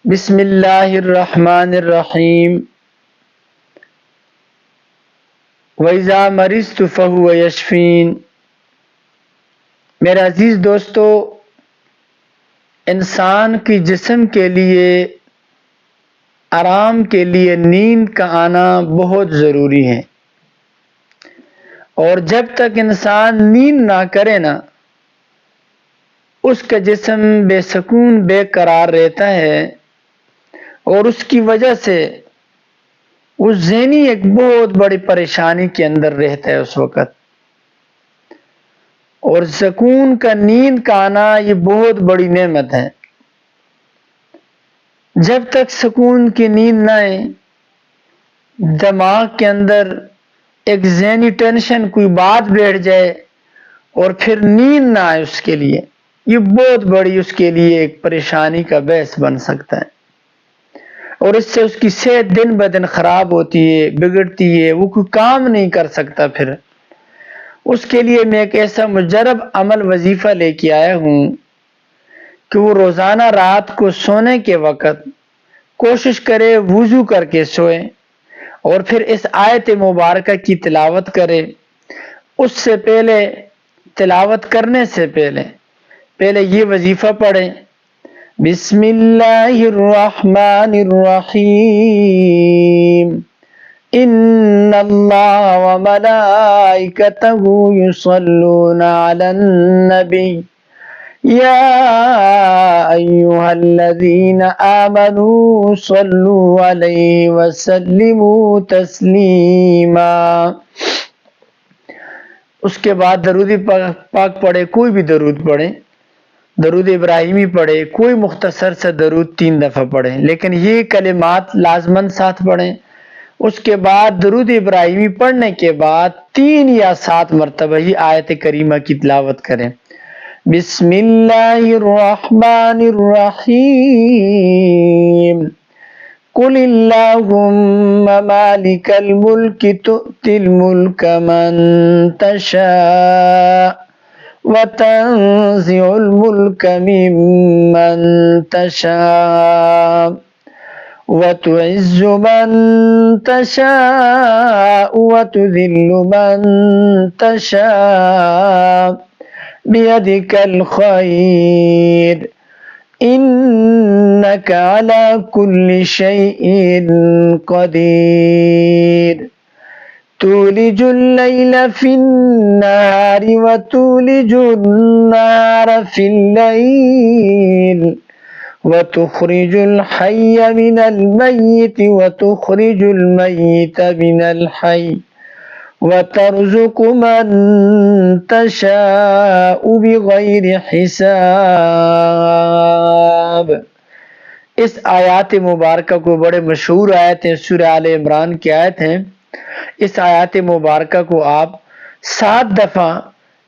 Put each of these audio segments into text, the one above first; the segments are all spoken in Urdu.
بسم اللہ الرحمن الرحیم وَإِذَا مَرِضْتُ فَهُوَ يَشْفِينِ۔ میرے عزیز دوستو، انسان کی جسم کے لیے آرام کے لیے نیند کا آنا بہت ضروری ہے، اور جب تک انسان نیند نہ کرے نا، اس کا جسم بے سکون بے قرار رہتا ہے، اور اس کی وجہ سے وہ ذہنی ایک بہت بڑی پریشانی کے اندر رہتا ہے اس وقت۔ اور سکون کا نیند کا آنا یہ بہت بڑی نعمت ہے۔ جب تک سکون کی نیند نہ آئے، دماغ کے اندر ایک ذہنی ٹینشن، کوئی بات بیٹھ جائے اور پھر نیند نہ آئے، اس کے لیے یہ بہت بڑی اس کے لیے ایک پریشانی کا باعث بن سکتا ہے، اور اس سے اس کی صحت دن بدن خراب ہوتی ہے، بگڑتی ہے، وہ کوئی کام نہیں کر سکتا۔ پھر اس کے لیے میں ایک ایسا مجرب عمل وظیفہ لے کے آیا ہوں کہ وہ روزانہ رات کو سونے کے وقت کوشش کرے وضو کر کے سوئے، اور پھر اس آیت مبارکہ کی تلاوت کرے۔ اس سے پہلے، تلاوت کرنے سے پہلے یہ وظیفہ پڑھیں: بسم اللہ الرحمن الرحیم، ان اللہ وملائکتہ یصلون علی النبی یا ایہا الذین آمنوا صلوا علیہ وسلموا تسلیما۔ اس کے بعد درود پاک پڑھے، کوئی بھی درود پڑھے، درود ابراہیمی پڑھے، کوئی مختصر سے درود 3 دفعہ پڑھیں، لیکن یہ کلمات لازماً ساتھ پڑھیں۔ اس کے بعد درود ابراہیمی پڑھنے کے بعد 3 یا 7 مرتبہ ہی آیت کریمہ کی تلاوت کریں: بسم اللہ الرحمن الرحیم، قل اللہم مالک الملک تؤتی الملک من تشاء وتنزع الملک ممن تشاء وتعز من تشاء وتذل من تشاء بیدک الخیر انک علی کل شیء قدیر، تولج اللیل فی النہار وتولج النہار فی اللیل وتخرج الحی من المیت وتخرج المیت من الحی وترزق من تشاء بغیر حساب۔ اس آیات مبارکہ کو، بڑے مشہور آیت ہیں، سورہ آل عمران کی آیت ہیں، اس آیات مبارکہ کو آپ 7 دفعہ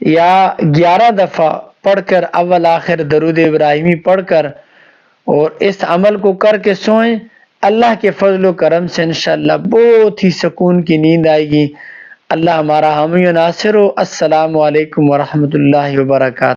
یا 11 دفعہ پڑھ کر، اول آخر درود ابراہیمی پڑھ کر، اور اس عمل کو کر کے سوئیں۔ اللہ کے فضل و کرم سے انشاءاللہ بہت ہی سکون کی نیند آئے گی۔ اللہ ہمارا حامی و ناصر ہو۔ السلام علیکم ورحمۃ اللہ وبرکاتہ۔